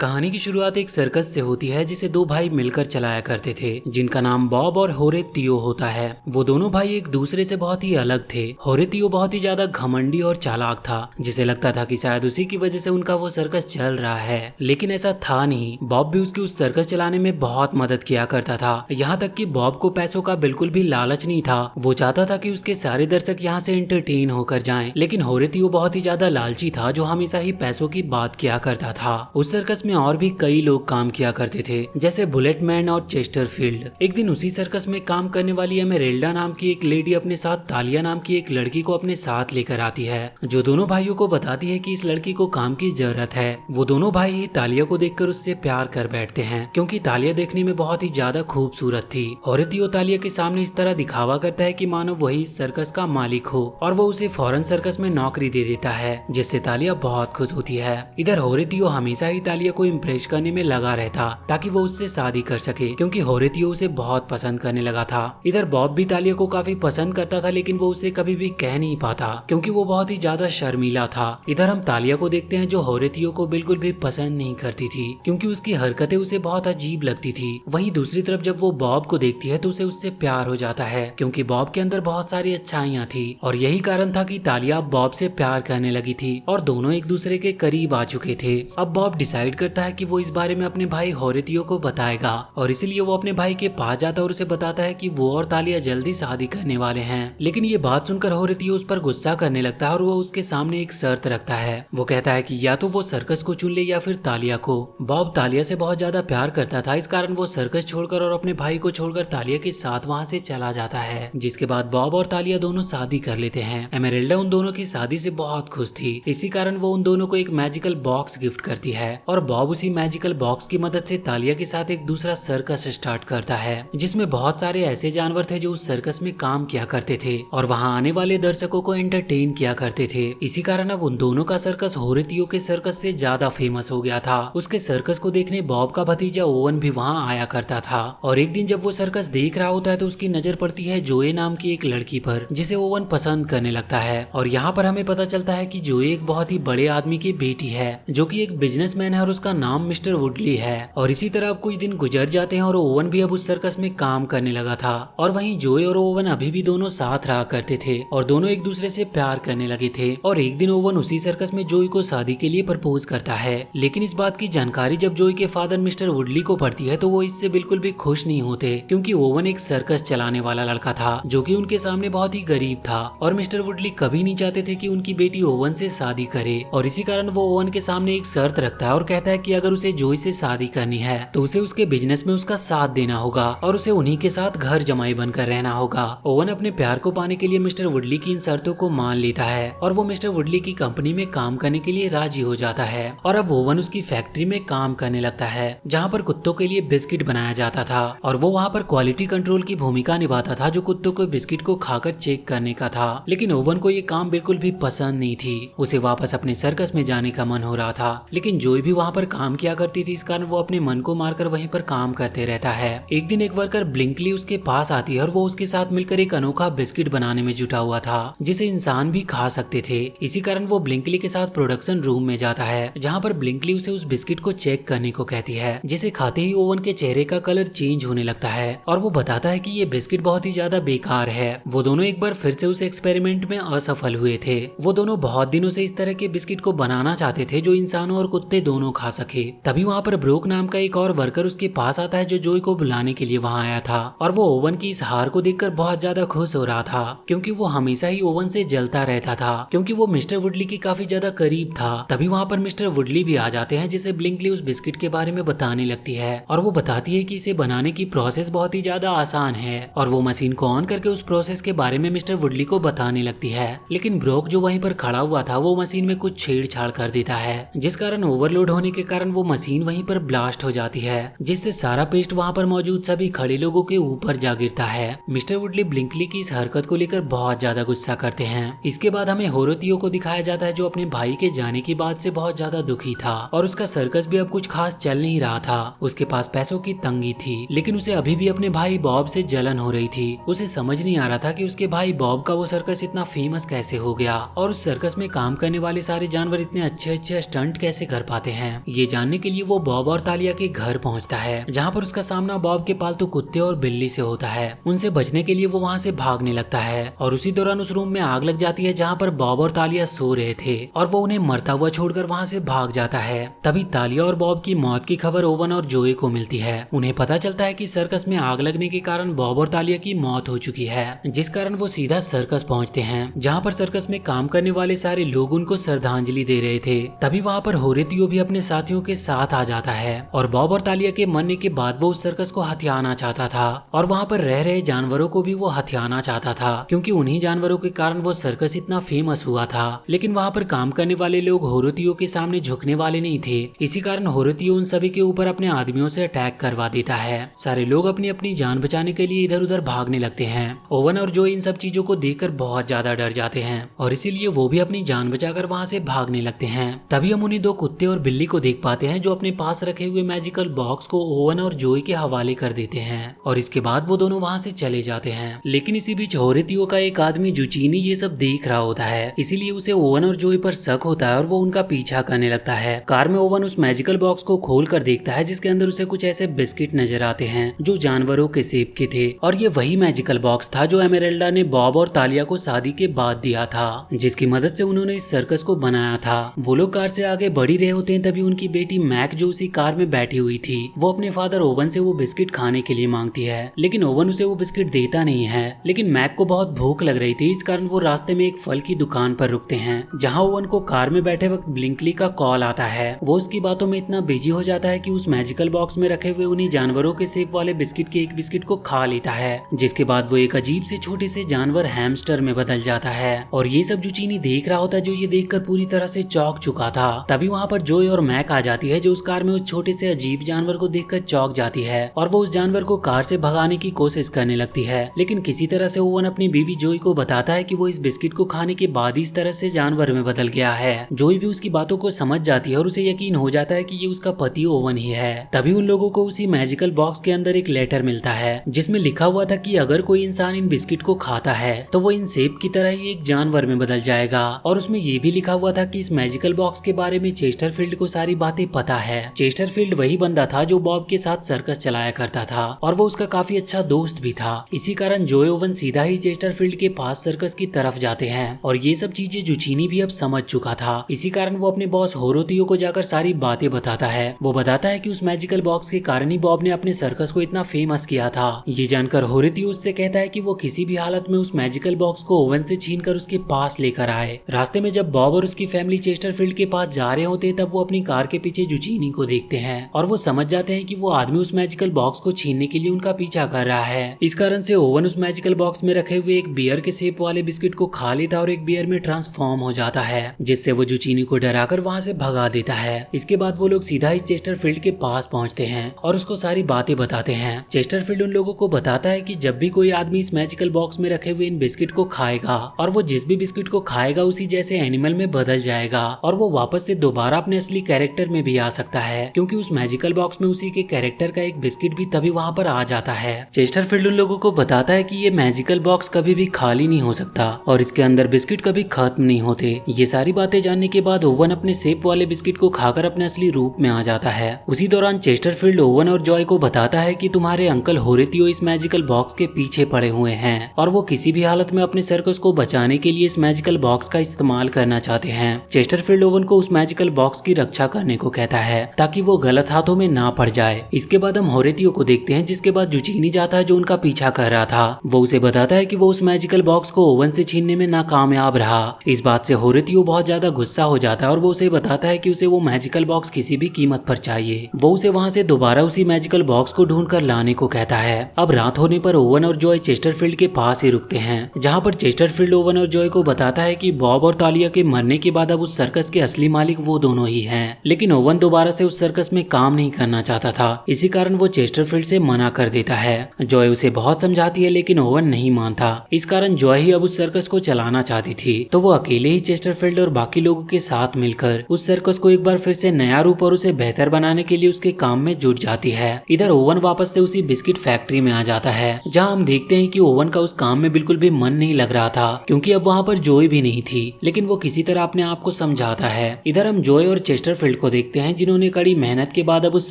कहानी की शुरुआत एक सर्कस से होती है जिसे दो भाई मिलकर चलाया करते थे, जिनका नाम बॉब और होरेतियो होता है। वो दोनों भाई एक दूसरे से बहुत ही अलग थे। होरेतियो बहुत ही ज्यादा घमंडी और चालाक था, जिसे लगता था कि शायद उसी की वजह से उनका वो सर्कस चल रहा है, लेकिन ऐसा था नहीं। बॉब भी उसकी उस सर्कस चलाने में बहुत मदद किया करता था। यहाँ तक कि बॉब को पैसों का बिल्कुल भी लालच नहीं था। वो चाहता था कि उसके सारे दर्शक यहाँ से एंटरटेन होकर जाएं, लेकिन होरेतियो बहुत ही ज्यादा लालची था, जो हमेशा ही पैसों की बात किया करता था। उस सर्कस में और भी कई लोग काम किया करते थे, जैसे बुलेटमैन और चेस्टरफील्ड। एक दिन उसी सर्कस में काम करने वाली एमेरिल्डा नाम की एक लेडी अपने साथ तालिया नाम की एक लड़की को अपने साथ लेकर आती है, जो दोनों भाइयों को बताती है कि इस लड़की को काम की जरूरत है। वो दोनों भाई ही तालिया को देखकर उससे प्यार कर बैठते हैं, क्योंकि तालिया देखने में बहुत ही ज्यादा खूबसूरत थी। होरेतियो तालिया के सामने इस तरह दिखावा करता है कि मानो वही इस सर्कस का मालिक हो, और वो उसे फौरन सर्कस में नौकरी दे देता है, जिससे तालिया बहुत खुश होती है। इधर होरेतियो हमेशा ही तालिया को इम्प्रेस करने में लगा रहता, ताकि वो उससे शादी कर सके, क्योंकि होरेतियो उसे बहुत पसंद करने लगा था। इधर बॉब भी तालिया को काफी पसंद करता था, लेकिन वो उसे कभी भी कह नहीं पाता, क्योंकि वो बहुत ही ज्यादा शर्मीला था। इधर हम तालिया को देखते हैं, जो होरेतियो को बिल्कुल भी पसंद नहीं करती थी, क्योंकि उसकी हरकतें उसे बहुत अजीब लगती थी। वहीं दूसरी तरफ जब वो बॉब को देखती है तो उसे उससे प्यार हो जाता है, क्योंकि बॉब के अंदर बहुत सारी अच्छाइयाँ थी, और यही कारण था कि तालिया बॉब से प्यार करने लगी थी, और दोनों एक दूसरे के करीब आ चुके थे। अब बॉब डिसाइड करता है कि वो इस बारे में अपने भाई होरेतियो को बताएगा, और इसीलिए वो अपने भाई के पास जाता है और उसे बताता है कि वो और तालिया जल्दी शादी करने वाले हैं। लेकिन ये बात सुनकर होरेतियो उस पर गुस्सा करने लगता है, और वो उसके सामने एक शर्त रखता है। वो कहता है कि या तो वो सर्कस को चुन ले या फिर तालिया को। बॉब तालिया से बहुत ज्यादा प्यार करता था, इस कारण वो सर्कस छोड़कर और अपने भाई को छोड़कर तालिया के साथ वहाँ से चला जाता है, जिसके बाद बॉब और तालिया दोनों शादी कर लेते हैं। एमेरिल्डा उन दोनों की शादी से बहुत खुश थी, इसी कारण वो उन दोनों को एक मैजिकल बॉक्स गिफ्ट करती है, और बॉब उसी मैजिकल बॉक्स की मदद से तालिया के साथ एक दूसरा सर्कस स्टार्ट करता है, जिसमें बहुत सारे ऐसे जानवर थे जो उस सर्कस में काम किया करते थे और वहां आने वाले दर्शकों को एंटरटेन किया करते थे। इसी कारण अब उन दोनों का सर्कस होरेतियो के सर्कस से ज्यादा फेमस हो गया था। उसके सर्कस को देखने बॉब का भतीजा ओवन भी वहां आया करता था, और एक दिन जब वो सर्कस देख रहा होता है तो उसकी नजर पड़ती है जोए नाम की एक लड़की पर, जिसे ओवन पसंद करने लगता है। और यहाँ पर हमें पता चलता है कि जोए एक बहुत ही बड़े आदमी की बेटी है, जो कि एक बिजनेसमैन है, और उसका नाम मिस्टर वुडली है। और इसी तरह अब कुछ दिन गुजर जाते हैं और ओवन भी अब उस सर्कस में काम करने लगा था, और वहीं जोए और ओवन अभी भी दोनों साथ रहा करते थे, और दोनों एक दूसरे से प्यार करने लगे थे। और एक दिन ओवन उसी सर्कस में जोए को शादी के लिए प्रपोज करता है, लेकिन इस बात की जानकारी जब जोए के फादर मिस्टर वुडली को पड़ती है तो वो इससे बिल्कुल भी खुश नहीं होते, क्योंकि ओवन एक सर्कस चलाने वाला लड़का था, जो कि उनके सामने बहुत ही गरीब था, और मिस्टर वुडली कभी नहीं चाहते थे कि उनकी बेटी ओवन से शादी करे। और इसी कारण वो ओवन के सामने एक शर्त रखता है और कहता है कि अगर उसे जोए से शादी करनी है तो उसे उसके बिजनेस में उसका साथ देना होगा, और उसे उन्हीं के साथ घर जमाई बनकर रहना होगा। ओवन अपने प्यार को पाने के लिए मिस्टर वुडली की इन शर्तों को मान लेता है, और वो मिस्टर वुडली की कंपनी में काम करने के लिए राजी हो जाता है। और अब ओवन उसकी फैक्ट्री में काम करने लगता है, जहाँ पर कुत्तों के लिए बिस्किट बनाया जाता था, और वो वहाँ पर क्वालिटी कंट्रोल की भूमिका निभाता था, जो कुत्तों को बिस्किट को खाकर चेक करने का था। लेकिन ओवन को ये काम बिल्कुल भी पसंद नहीं थी, उसे वापस अपने सर्कस में जाने का मन हो रहा था। लेकिन जोई भी वहाँ पर काम किया करती थी, इस कारण वो अपने मन को मारकर वहीं पर काम करते रहता है। एक दिन एक वर्कर ब्लिंकली उसके पास आती है, और वो उसके साथ मिलकर एक अनोखा बिस्किट बनाने में जुटा हुआ था, जिसे इंसान भी खा सकते थे। इसी कारण वो ब्लिंकली के साथ प्रोडक्शन रूम में जाता है, जहाँ पर ब्लिंकली उसे उस बिस्किट को चेक करने को कहती है, जिसे खाते ही ओवन के चेहरे का कलर चेंज होने लगता है, और वो बताता है कि ये बिस्किट बहुत ही ज्यादा बेकार है। वो दोनों एक बार फिर से उस एक्सपेरिमेंट में असफल हुए थे। वो दोनों बहुत दिनों से इस तरह के बिस्किट को बनाना चाहते थे जो इंसानों और कुत्ते दोनों खा सके। तभी वहाँ पर ब्रोक नाम का एक और वर्कर उसके पास आता है, जो जोई को बुलाने के लिए वहाँ आया था, और वो ओवन की इस हार को देखकर बहुत ज्यादा खुश हो रहा था, क्योंकि वो हमेशा ही ओवन से जलता रहता था, क्योंकि वो मिस्टर वुडली की काफी ज्यादा करीब था। तभी वहाँ पर मिस्टर वुडली भी आ जाते हैं, जिसे ब्लिंकली उस बिस्किट के बारे में बताने लगती है, और वो बताती है कि इसे बनाने की प्रोसेस बहुत ही ज्यादा आसान है, और वो मशीन को ऑन करके उस प्रोसेस के बारे में मिस्टर वुडली को बताने लगती है। लेकिन ब्रोक जो वहीं पर खड़ा हुआ था वो मशीन में कुछ छेड़छाड़ कर देता है, जिस कारण ओवरलोड होने के कारण वो मशीन वहीं पर ब्लास्ट हो जाती है, जिससे सारा पेस्ट वहाँ पर मौजूद सभी खड़े लोगों के ऊपर जा गिरता है। मिस्टर वुडली ब्लिंकली की इस हरकत को लेकर बहुत ज्यादा गुस्सा करते हैं। इसके बाद हमें होरेतियो को दिखाया जाता है, जो अपने भाई के जाने की बात से बहुत ज्यादा दुखी था, और उसका सर्कस भी अब कुछ खास चल नहीं रहा था। उसके पास पैसों की तंगी थी, लेकिन उसे अभी भी अपने भाई बॉब से जलन हो रही थी। उसे समझ नहीं आ रहा था कि उसके भाई बॉब का वो सर्कस इतना फेमस कैसे हो गया, और उस सर्कस में काम करने वाले सारे जानवर इतने अच्छे अच्छे स्टंट कैसे कर पाते हैं। ये जानने के लिए वो बॉब और तालिया के घर पहुंचता है, जहाँ पर उसका सामना बॉब के पालतू कुत्ते और बिल्ली से होता है। उनसे बचने के लिए वो वहाँ से भागने लगता है और उसी दौरान उस रूम में आग लग जाती है जहाँ पर बॉब और तालिया सो रहे थे और वो उन्हें मरता हुआ छोड़कर वहाँ से भाग जाता है। तभी तालिया और बॉब की मौत की खबर ओवन और जोए को मिलती है। उन्हें पता चलता है कि सर्कस में आग लगने के कारण बॉब और तालिया की मौत हो चुकी है, जिस कारण वो सीधा सर्कस पहुंचते हैं, जहाँ पर सर्कस में काम करने वाले सारे लोग उनको श्रद्धांजलि दे रहे थे। तभी वहाँ पर होरेतियो भी अपने साथियों के साथ आ जाता है और बॉब और तालिया के मरने के बाद वो उस सर्कस को हथियाना चाहता था और वहाँ पर रह रहे जानवरों को भी वो हथियाना चाहता था, क्योंकि उन्हीं जानवरों के कारण वो सर्कस इतना फेमस हुआ था। लेकिन वहाँ पर काम करने वाले लोग होरेतियो के सामने झुकने वाले नहीं थे। इसी कारण होरेतियो उन सभी के ऊपर अपने आदमियों से अटैक करवा देता है। सारे लोग अपनी अपनी जान बचाने के लिए इधर उधर भागने लगते हैं। ओवन और जो इन सब चीजों को देखकर बहुत ज्यादा डर जाते हैं और इसीलिए वो भी अपनी जान बचाकर वहाँ से भागने लगते हैं। तभी हम उन्हीं दो कुत्ते और बिल्ली को देख पाते हैं जो अपने पास रखे हुए मैजिकल बॉक्स को ओवन और जोई के हवाले कर देते हैं और इसके बाद वो दोनों वहाँ से चले जाते हैं। लेकिन इसी बीच होरेतियो का एक आदमी जुचीनी ये सब देख रहा होता है, इसीलिए उसे ओवन और जोई पर शक होता है और वो उनका पीछा करने लगता है। कार में ओवन उस मैजिकल बॉक्स को खोल कर देखता है जिसके अंदर उसे कुछ ऐसे बिस्किट नजर आते हैं जो जानवरों के शेप के थे और ये वही मैजिकल बॉक्स था जो एमेरेल्डा ने बॉब और तालिया को शादी के बाद दिया था, जिसकी मदद से उन्होंने इस सर्कस को बनाया था। वो लोग कार से आगे बढ़ ही रहे होते हैं, तभी उनकी बेटी मैक जो उसी कार में बैठी हुई थी वो अपने फादर ओवन से वो बिस्किट खाने के लिए मांगती है, लेकिन ओवन उसे वो बिस्किट देता नहीं है। लेकिन मैक को बहुत भूख लग रही थी, इस कारण वो रास्ते में एक फल की दुकान पर रुकते हैं, जहाँ ओवन को कार में बैठे वक्त ब्लिंकली का कॉल आता है। वो उसकी बातों में इतना बिजी हो जाता है कि उस मैजिकल बॉक्स में रखे हुए उन्हीं जानवरों के शेप वाले बिस्किट के एक बिस्किट को खा लेता है, जिसके बाद वो एक अजीब से छोटे से जानवर हैमस्टर में बदल जाता है। और ये सब जुचीनी देख रहा होता है, जो ये देखकर पूरी तरह से चौंक चुका था। तभी वहाँ पर जोय और मैक आ जाती है, जो उस कार में उस छोटे से अजीब जानवर को देखकर चौंक जाती है और वो उस जानवर को कार से भगाने की कोशिश करने लगती है। लेकिन किसी तरह से ओवन अपनी बीवी जोई को बताता है कि वो इस बिस्किट को खाने के बाद ही इस तरह से जानवर में बदल गया है। जोई भी उसकी बातों को समझ जाती है और उसे यकीन हो जाता है कि ये उसका पति ओवन ही है। तभी उन लोगों को उसी मैजिकल बॉक्स के अंदर एक लेटर मिलता है जिसमें लिखा हुआ था कि अगर कोई इंसान इन बिस्किट को खाता है तो वो इन सेब की तरह ही एक जानवर में बदल जाएगा। और उसमें ये भी लिखा हुआ था कि इस मैजिकल बॉक्स के बारे में चेस्टरफील्ड को सारी बातें पता है। चेस्टरफील्ड वही बंदा था जो बॉब के साथ सर्कस चलाया करता था और वो उसका काफी अच्छा दोस्त भी था। इसी कारण जोय ओवन सीधा ही चेस्टरफील्ड के पास सर्कस की तरफ जाते हैं और ये सब चीजें जुचीनी भी अब समझ चुका था। इसी कारण वो अपने बॉस होरोतियो को जाकर सारी बातें बताता है। वो बताता है कि उस मैजिकल बॉक्स के कारण ही बॉब ने अपने सर्कस को इतना फेमस किया था। ये जानकर होरोतियो उससे कहता है कि वो किसी भी हालत में उस मैजिकल बॉक्स को ओवन से छीनकर उसके पास लेकर आए। रास्ते में जब बॉब और उसकी फैमिली चेस्टरफील्ड के पास जा रहे होते तब वो अपनी कार के पीछे जुचीनी को देखते हैं और वो समझ जाते हैं कि वो आदमी उस मैजिकल बॉक्स को छीनने के लिए उनका पीछा कर रहा है। इस कारण से ओवन उस मैजिकल बॉक्स में रखे हुए एक बियर के शेप वाले बिस्किट को खा लेता और एक बियर में ट्रांसफॉर्म हो जाता है, जिससे वो जुचीनी को डराकर वहाँ से भगा देता है। इसके बाद वो लोग सीधा ही चेस्टरफील्ड के पास पहुँचते हैं और उसको सारी बातें बताते हैं। चेस्टरफील्ड उन लोगों को बताता है कि जब भी कोई आदमी इस मैजिकल बॉक्स में रखे हुए इन बिस्किट को खाएगा और वो जिस भी बिस्किट को खाएगा उसी जैसे एनिमल में बदल जाएगा और वो वापस से दोबारा अपने असली कैरेक्टर में भी आ सकता है, क्योंकि उस मैजिकल बॉक्स में उसी के कैरेक्टर का एक बिस्किट भी तभी वहाँ पर आ जाता है। चेस्टरफील्ड उन लोगों को बताता है कि ये मैजिकल बॉक्स कभी भी खाली नहीं हो सकता और इसके अंदर बिस्किट कभी खत्म नहीं होते। ये सारी बातें जानने के बाद ओवन अपने शेप वाले बिस्किट को खाकर अपने असली रूप में आ जाता है। उसी दौरान चेस्टरफील्ड ओवन और जॉय को बताता है कि तुम्हारे अंकल होरेतियो इस मैजिकल बॉक्स के पीछे पड़े हुए हैं और वो किसी भी हालत में अपने सर्कस को बचाने के लिए इस मैजिकल बॉक्स का इस्तेमाल करना चाहते हैं। चेस्टरफील्ड ओवन को उस मैजिकल बॉक्स की रक्षा करने को कहता है ताकि वो गलत हाथों में ना पड़ जाए। इसके बाद हम होरेतियो को देखते हैं, जिसके बाद जुचीनी जाता है जो उनका पीछा कर रहा था। वो उसे बताता है कि वो उस मैजिकल बॉक्स को ओवन से छीनने में नाकामयाब रहा। इस बात से होरेतियो बहुत ज्यादा गुस्सा हो जाता है और वो उसे बताता है कि उसे वो मैजिकल बॉक्स किसी भी कीमत पर चाहिए। वो उसे वहाँ से दोबारा उसी मैजिकल बॉक्स को ढूंढ कर लाने को कहता है। अब रात होने पर ओवन और जॉय चेस्टरफील्ड के पास ही रुकते हैं, जहाँ पर चेस्टरफील्ड ओवन और जॉय को बताता है कि बॉब और तालिया के मरने के बाद अब उस सर्कस के असली मालिक वो दोनों ही हैं। लेकिन ओवन दोबारा से उस सर्कस में काम नहीं करना चाहता था, इसी कारण वो चेस्टरफील्ड से मना कर देता है। जॉय उसे बहुत समझाती है लेकिन ओवन नहीं मानता। इस कारण जॉय ही अब उस सर्कस को चलाना चाहती थी, तो वो अकेले ही चेस्टरफील्ड और बाकी लोगों के साथ मिलकर उस सर्कस को एक बार फिर से नया रूप और उसे बेहतर बनाने के लिए उसके काम में जुट जाती है। इधर ओवन वापस से उसी बिस्किट फैक्ट्री में आ जाता है, जहाँ हम देखते हैं कि ओवन का उस काम में बिल्कुल भी मन नहीं लग रहा था, क्योंकि अब वहाँ पर जॉय भी नहीं थी। लेकिन वो किसी तरह अपने आप को समझाता है। इधर हम जॉय और चेस्टरफील्ड को देखते हैं जिन्होंने कड़ी मेहनत के बाद अब उस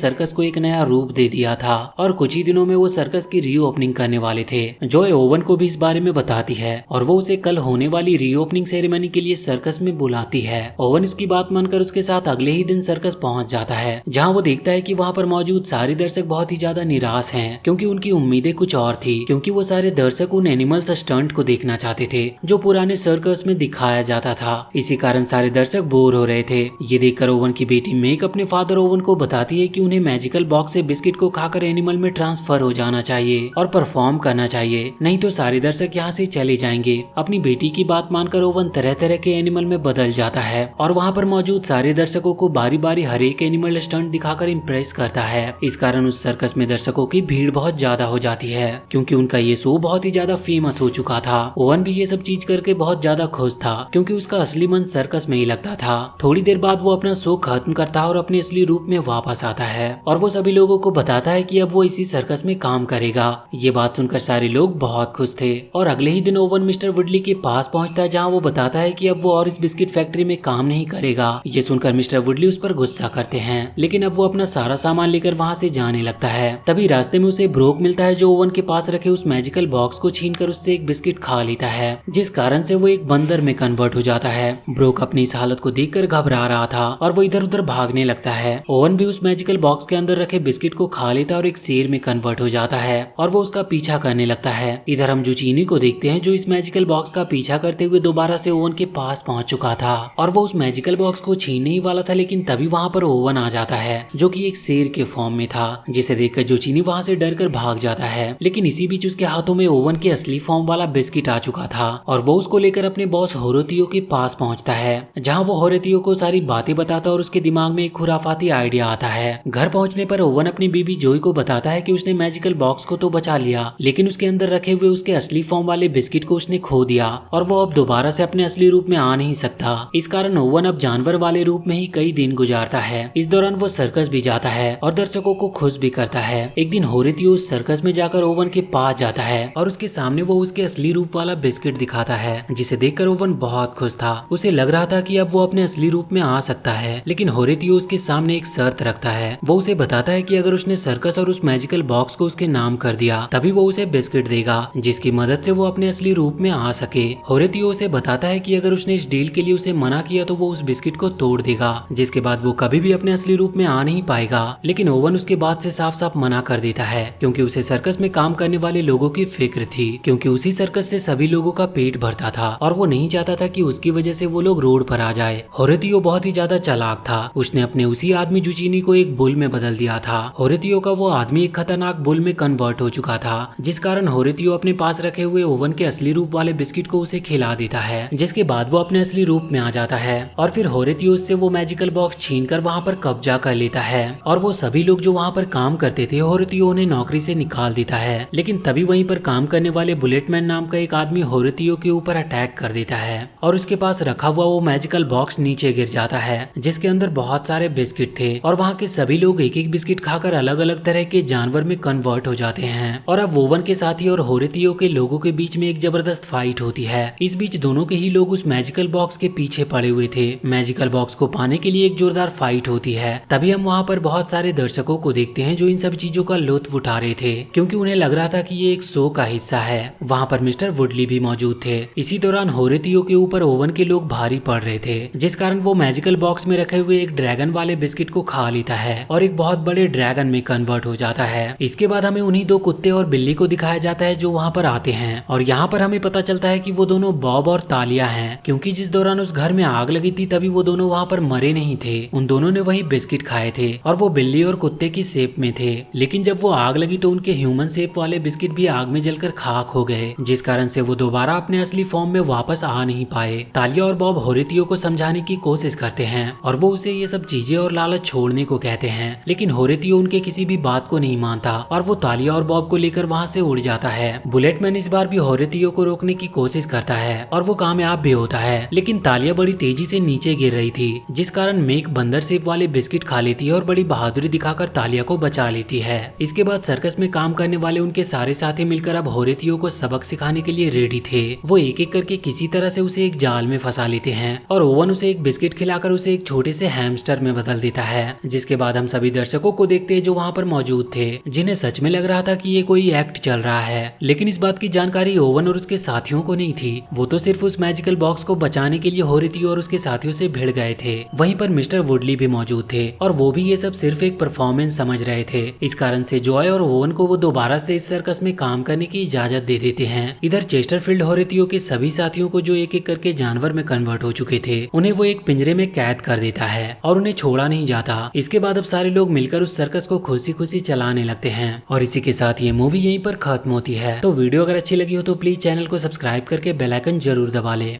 सर्कस को एक नया रूप दे दिया था और कुछ ही दिनों में वो सर्कस की रीओपनिंग करने वाले थे। जॉय ओवन को भी इस बारे में बताती है और वो उसे कल होने वाली रीओपनिंग सेरेमनी के लिए सर्कस में बुलाती है। ओवन उसकी बात मानकर उसके साथ अगले ही दिन सर्कस पहुंच जाता है, जहां वो देखता है कि वहां पर मौजूद सारे दर्शक बहुत ही ज्यादा निराश हैं क्योंकि उनकी उम्मीदें कुछ और थी, क्योंकि वो सारे दर्शक उन एनिमल्स स्टंट को देखना चाहते थे जो पुराने सर्कस में दिखाया जाता था। इसी कारण सारे दर्शक बोर हो रहे थे। ये देखकर ओवन की बेटी मेक अपने फादर ओवन को बताती है कि उन्हें मैजिकल बॉक्स से बिस्किट को खाकर एनिमल में ट्रांसफर हो जाना चाहिए और परफॉर्म करना चाहिए, नहीं तो सारे दर्शक यहाँ से चले जाएंगे। अपनी बेटी की बात मानकर ओवन तरह तरह के एनिमल में बदल जाता है और वहाँ पर मौजूद सारे दर्शकों को बारी बारी हर एक एनिमल स्टंट दिखाकर इम्प्रेस करता है। इस कारण उस सर्कस में दर्शकों की भीड़ बहुत ज्यादा हो जाती है क्योंकि उनका ये शो बहुत ही ज्यादा फेमस हो चुका था। ओवन भी ये सब चीज करके बहुत ज्यादा खुश था क्योंकि उसका असली मन सर्कस में ही लगता था। थोड़ी देर बाद वो अपना शो खत्म करता है और अपने असली रूप में वापस आता है और वो सभी लोगों को बताता है कि अब वो इसी सर्कस में काम करेगा। ये बात सुनकर सारे लोग बहुत खुश थे और अगले ही दिन ओवन मिस्टर वुडली के पास पहुंचता है, जहां वो बताता है कि अब वो और इस बिस्किट फैक्ट्री में काम नहीं करेगा। ये सुनकर मिस्टर वुडली उस पर गुस्सा करते हैं, लेकिन अब वो अपना सारा सामान लेकर वहाँ से जाने लगता है। तभी रास्ते में उसे ब्रोक मिलता है जो ओवन के पास रखे उस मैजिकल बॉक्स को छीनकर उससे एक बिस्किट खा लेता है, जिस कारण से वो एक बंदर में कन्वर्ट हो जाता है। ब्रोक अपनी इस हालत को देखकर घबरा रहा था और वो इधर उधर भागने लगता है। ओवन भी उस मैजिकल बॉक्स के अंदर रखे बिस्किट को खा लेता है और एक शेर में कन्वर्ट हो जाता है और वो उसका पीछा करने लगता है। इधर हम जुचीनी को देखते हैं जो इस मैजिकल बॉक्स का पीछा करते हुए दोबारा से ओवन के पास पहुंच चुका था और वो उस मैजिकल बॉक्स को छीनने ही वाला था, लेकिन तभी वहाँ पर ओवन आ जाता है जो कि एक शेर के फॉर्म में था, जिसे देखकर जुचीनी वहाँ से डर कर भाग जाता है। लेकिन इसी बीच उसके हाथों में ओवन के असली फॉर्म वाला बिस्किट आ चुका था और वो उसको लेकर अपने बॉस होरेतियो के पास पहुंचता है, जहां वो होरेतियो को सारी बातें बताता और उसके दिमाग में एक खुराफाती आइडिया आता है। घर पहुंचने पर ओवन अपनी बीबी जोई को बताता है कि उसने मैजिकल बॉक्स को तो बचा लिया, लेकिन उसके अंदर रखे हुए उसके असली फॉर्म वाले बिस्किट को उसने खो दिया और वो अब दोबारा से अपने असली रूप में आ नहीं सकता। इस कारण ओवन अब जानवर वाले रूप में ही कई दिन गुजारता है। इस दौरान वो सर्कस भी जाता है और दर्शकों को खुश भी करता है। एक दिन होरेतियो उस सर्कस में जाकर ओवन के पास जाता है और उसके सामने वो उसके असली रूप वाला बिस्किट दिखाता है, जिसे देखकर ओवन बहुत खुश था। उसे लग रहा था कि अब वो अपने असली रूप में आ सकता है, लेकिन होरेतियो उसके सामने एक शर्त रखता है। वो उसे बताता है कि अगर उसने सर्कस और उस मैजिकल बॉक्स को उसके नाम कर दिया तभी वो उसे बिस्किट देगा, जिसकी मदद से वो अपने असली रूप में आ सके। होरेतियो उसे बताता है कि अगर उसने इस डील के लिए उसे मना किया तो वो उस बिस्किट को तोड़ देगा, जिसके बाद वो कभी भी अपने असली रूप में आ नहीं पाएगा। लेकिन ओवन उसके बात से साफ साफ मना कर देता है क्योंकि उसे सर्कस में काम करने वाले लोगों की फिक्र थी, क्योंकि उसी सर्कस से सभी लोगों का पेट भरता था और वो नहीं चाहता था कि उसकी वजह से वो लोग रोड पर आ जाए। होरेतियो बहुत ही ज्यादा चालाक था। उसने अपने उसी आदमी जुचीनी को एक बुल में बदल दिया था। होरेतियो का वो आदमी एक खतरनाक बुल में कन्वर्ट हो चुका था, जिस कारण होरेतियो अपने पास रखे हुए ओवन के असली रूप वाले बिस्किट को उसे खिला देता है, जिसके बाद वो अपने असली रूप में आ जाता है और फिर होरेतियो उससे वो मैजिकल बॉक्स छीनकर वहाँ पर कब्जा कर लेता है और वो सभी लोग जो वहाँ पर काम करते थे होरेतियो उन्हें नौकरी से निकाल देता है। लेकिन तभी वहीं पर काम करने वाले बुलेटमैन नाम का एक आदमी होरेतियो के ऊपर अटैक कर देता है और उसके पास रखा हुआ वो मैजिकल बॉक्स नीचे गिर जाता है, जिसके अंदर बहुत सारे बिस्किट थे और वहाँ के सभी लोग एक एक बिस्किट खाकर अलग अलग तरह के जानवर में कन्वर्ट हो जाते हैं। और अब ओवन के साथी और होरेतियो के लोगों के बीच में एक जबरदस्त फाइट होती है। इस बीच दोनों के ही लोग उस मैजिकल बॉक्स के पीछे पड़े हुए थे। मैजिकल बॉक्स को पाने के लिए एक जोरदार फाइट होती है। तभी हम वहाँ पर बहुत सारे दर्शकों को देखते हैं जो इन सब चीजों का लुत्फ उठा रहे थे, क्योंकि उन्हें लग रहा था कि ये एक शो का हिस्सा है। वहाँ पर मिस्टर वुडली भी मौजूद थे। इसी दौरान होरेतियो के ऊपर ओवन के लोग भारी पड़ रहे थे, जिस कारण वो मैजिकल बॉक्स में रखे हुए एक ड्रैगन वाले बिस्किट को खा लेता है और एक बहुत बड़े ड्रैगन में कन्वर्ट हो जाता है। इसके बाद हमें उन्हीं दो कुत्ते और बिल्ली को दिखाया जाता है जो वहाँ पर आते हैं और यहाँ पर हमें पता चलता है कि वो दोनों बॉब और तालिया हैं, क्योंकि जिस दौरान उस घर में आग लगी थी तभी वो दोनों वहाँ पर मरे नहीं थे। उन दोनों ने वही बिस्किट खाए थे और वो बिल्ली और कुत्ते की शेप में थे, लेकिन जब वो आग लगी तो उनके ह्यूमन शेप वाले बिस्किट भी आग में जलकर खाक हो गए, जिस कारण से वो दोबारा अपने असली फॉर्म में वापस आ नहीं पाए। तालिया और बॉब होरेतियो को समझाने की कोशिश करते हैं और वो उसे ये सब चीजें और लालच छोड़ने को कहते हैं, लेकिन होरेतियो उनके किसी भी बात को नहीं मानता और वो तालिया और बॉब को लेकर वहाँ से उड़ जाता है। बुलेटमैन इस बार भी होरेतियो को रोकने की कोशिश करता है और वो कामयाब भी होता है, लेकिन तालिया बड़ी तेजी से नीचे गिर रही थी, जिस कारण मेक बंदर शेप वाले बिस्किट खा लेती है और बड़ी बहादुरी दिखाकर तालिया को बचा लेती है। इसके बाद सर्कस में काम करने वाले उनके सारे साथी मिलकर अब होरेतियो को सबक सिखाने के लिए रेडी थे। वो एक एक करके किसी तरह से उसे एक जाल में फंसा लेते हैं और ओवन उसे एक बिस्किट खिलाकर उसे एक छोटे से हैमस्टर में बदल देता है, जिसके बाद हम सभी दर्शकों को देखते हैं जो वहाँ पर मौजूद थे, जिन्हें सच में लग रहा था कि ये कोई एक्ट चल रहा है। लेकिन इस बात की जानकारी ओवन और उसके साथियों को नहीं थी। वो तो सिर्फ उस मैजिकल बॉक्स को बचाने के लिए होरेतियो और उसके साथियों से भिड़ गए थे। वहीं पर मिस्टर वुडली भी मौजूद थे और वो भी ये सब सिर्फ एक परफॉर्मेंस समझ रहे थे। इस कारण से जॉय और ओवन को वो दोबारा से इस सर्कस में काम करने की इजाजत दे देते हैं। इधर चेस्टरफील्ड होरेतियो के सभी साथियों को जो एक एक करके जानवर में कन्वर्ट हो चुके थे, उन्हें वो एक पिंजरे में कैद कर देता है और उन्हें छोड़ा नहीं जाता। इसके बाद अब सारे लोग मिलकर उस सर्कस को खुशी खुशी चलाने लगते हैं और इसी के साथ ये मूवी यहीं पर खत्म होती है। तो वीडियो अगर अच्छी लगी हो तो प्लीज चैनल को सब्सक्राइब करके बेल आइकन जरूर दबा ले।